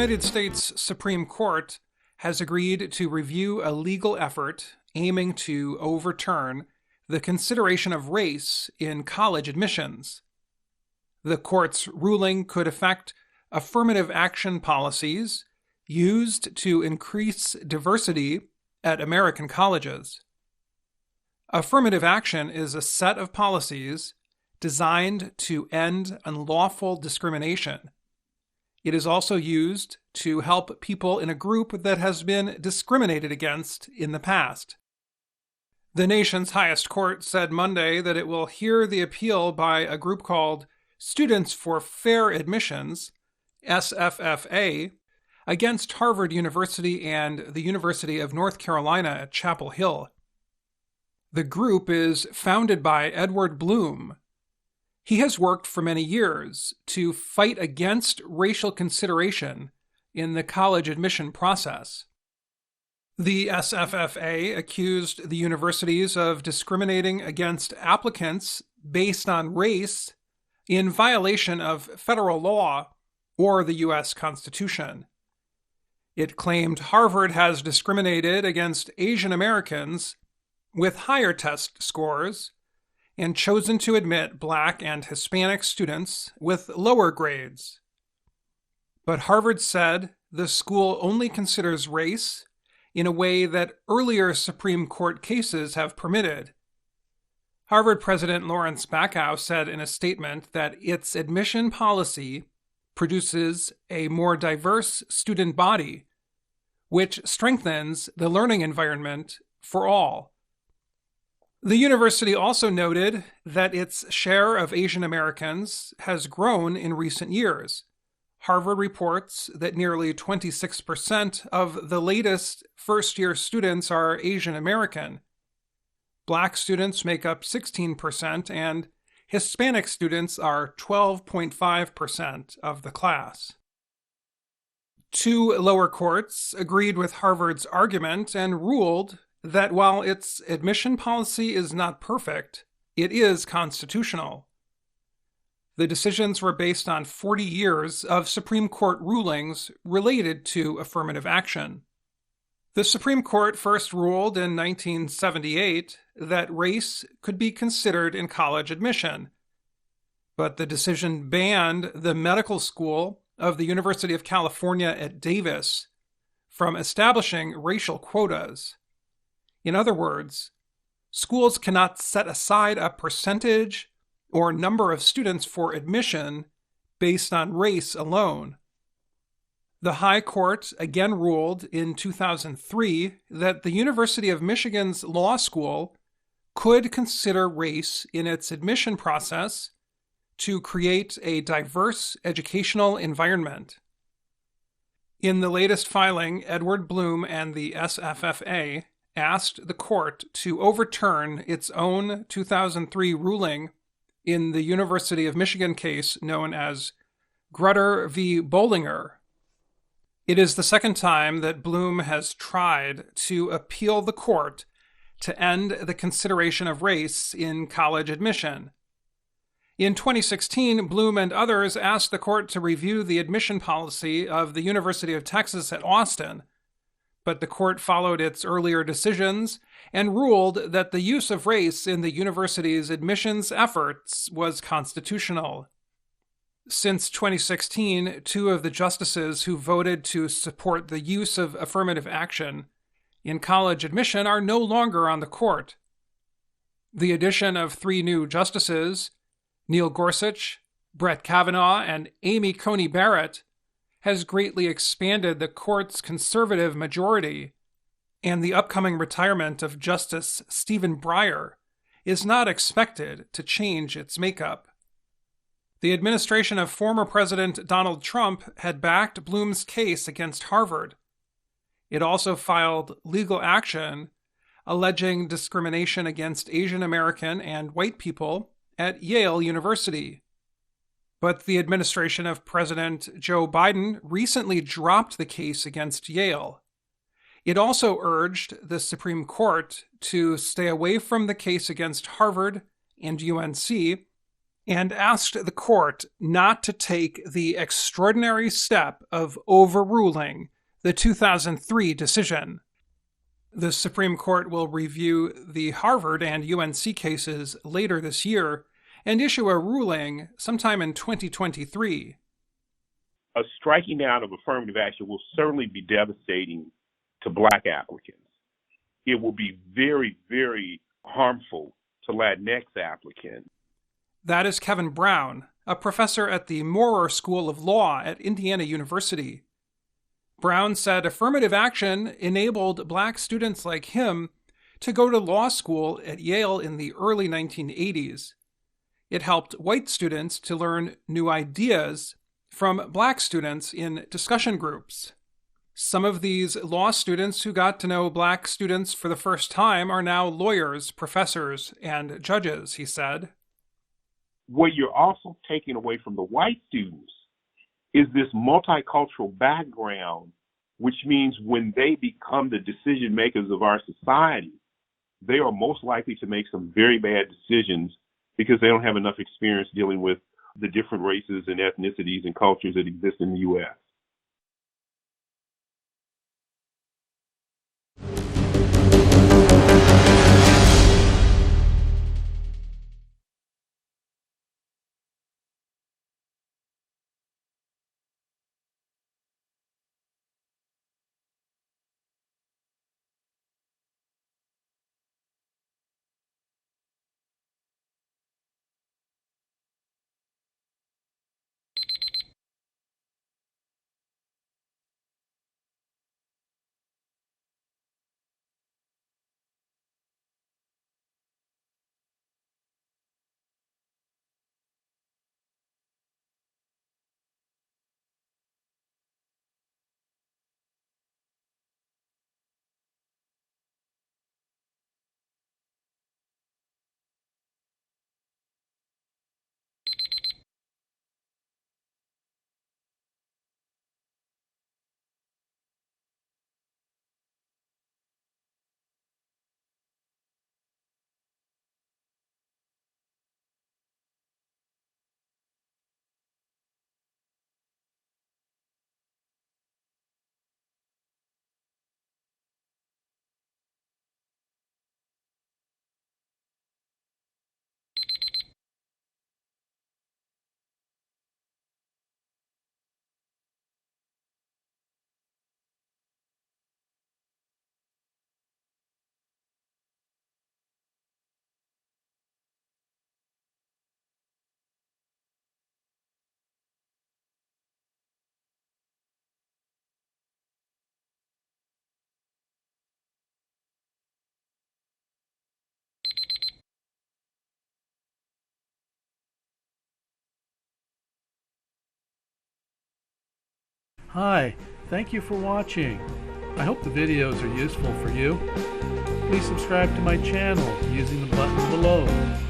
United States Supreme Court has agreed to review a legal effort aiming to overturn the consideration of race in college admissions. The court's ruling could affect affirmative action policies used to increase diversity at American colleges. Affirmative action is a set of policies designed to end unlawful discrimination. It is also used to help people in a group that has been discriminated against in the past. The nation's highest court said Monday that it will hear the appeal by a group called Students for Fair Admissions, SFFA, against Harvard University and the University of North Carolina at Chapel Hill. The group is founded by Edward Bloom. He has worked for many years to fight against racial consideration in the college admission process. The SFFA accused the universities of discriminating against applicants based on race in violation of federal law or the U.S. Constitution. It claimed Harvard has discriminated against Asian Americans with higher test scores and chosen to admit Black and Hispanic students with lower grades. But Harvard said the school only considers race in a way that earlier Supreme Court cases have permitted. Harvard President Lawrence Bacow said in a statement that its admission policy produces a more diverse student body, which strengthens the learning environment for all. The university also noted that its share of Asian Americans has grown in recent years. Harvard reports that nearly 26% of the latest first-year students are Asian American. Black students make up 16%, and Hispanic students are 12.5% of the class. Two lower courts agreed with Harvard's argument and ruled that while its admission policy is not perfect, it is constitutional. The decisions were based on 40 years of Supreme Court rulings related to affirmative action. The Supreme Court first ruled in 1978 that race could be considered in college admission, but the decision banned the medical school of the University of California at Davis from establishing racial quotas. In other words, schools cannot set aside a percentage or number of students for admission based on race alone. The High Court again ruled in 2003 that the University of Michigan's law school could consider race in its admission process to create a diverse educational environment. In the latest filing, Edward Bloom and the SFFA asked the court to overturn its own 2003 ruling in the University of Michigan case known as Grutter v. Bollinger. It is the second time that Bloom has tried to appeal the court to end the consideration of race in college admission. In 2016, Bloom and others asked the court to review the admission policy of the University of Texas at Austin, but the court followed its earlier decisions and ruled that the use of race in the university's admissions efforts was constitutional. Since 2016, two of the justices who voted to support the use of affirmative action in college admission are no longer on the court. The addition of three new justices, Neil Gorsuch, Brett Kavanaugh, and Amy Coney Barrett, has greatly expanded the court's conservative majority, and the upcoming retirement of Justice Stephen Breyer is not expected to change its makeup. The administration of former President Donald Trump had backed Bloom's case against Harvard. It also filed legal action alleging discrimination against Asian American and white people at Yale University. But the administration of President Joe Biden recently dropped the case against Yale. It also urged the Supreme Court to stay away from the case against Harvard and UNC and asked the court not to take the extraordinary step of overruling the 2003 decision. The Supreme Court will review the Harvard and UNC cases later this year and issue a ruling sometime in 2023. A striking down of affirmative action will certainly be devastating to Black applicants. It will be very, very harmful to Latinx applicants. That is Kevin Brown, a professor at the Maurer School of Law at Indiana University. Brown said affirmative action enabled Black students like him to go to law school at Yale in the early 1980s. It helped white students to learn new ideas from Black students in discussion groups. Some of these law students who got to know Black students for the first time are now lawyers, professors, and judges, he said. What you're also taking away from the white students is this multicultural background, which means when they become the decision makers of our society, they are most likely to make some very bad decisions because they don't have enough experience dealing with the different races and ethnicities and cultures that exist in the U.S. Hi, thank you for watching. I hope the videos are useful for you. Please subscribe to my channel using the button below.